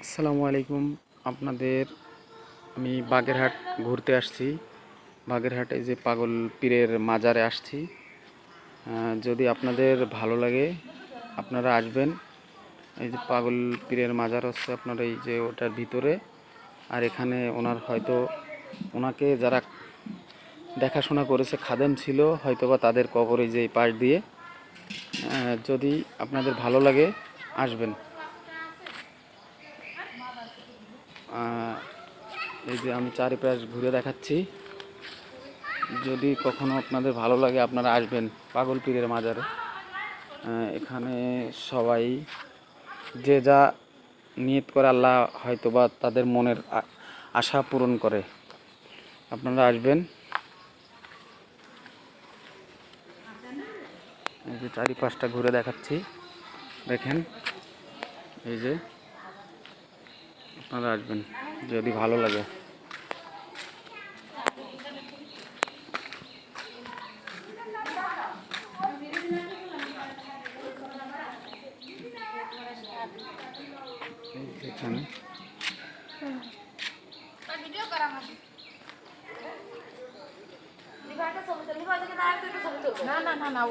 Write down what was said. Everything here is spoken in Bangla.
আসসালামু আলাইকুম। আপনাদের আমি বাগেরহাট ঘুরতে আসছি। বাগেরহাটে যে পাগল পীরের মাজারে আসছি। যদি আপনাদের ভালো লাগে আপনারা আসবেন। এই যে পাগল পীরের মাজার হচ্ছে আপনার এই যে ওটার ভিতরে। আর এখানে ওনার হয়তো ওনাকে যারা দেখাশোনা করেছে খাদেম ছিল হয়তোবা তাদের কবর এই যে এই পাশ দিয়ে। যদি আপনাদের ভালো লাগে আসবেন। এই যে আমি চারিপাশ ঘুরে দেখাচ্ছি। যদি কখনো আপনাদের ভালো লাগে আপনারা আসবেন পাগল পীরের মাজারে। এখানে সবাই যে যা নিয়ত করে আল্লাহ হয়তোবা তাদের মনের আশা পূরণ করে। আপনারা আসবেন। এই যে চারিপাশটা ঘুরে দেখাচ্ছি, দেখেন। এই যে আপনারা আসবেন যদি ভালো লাগে। এখানে না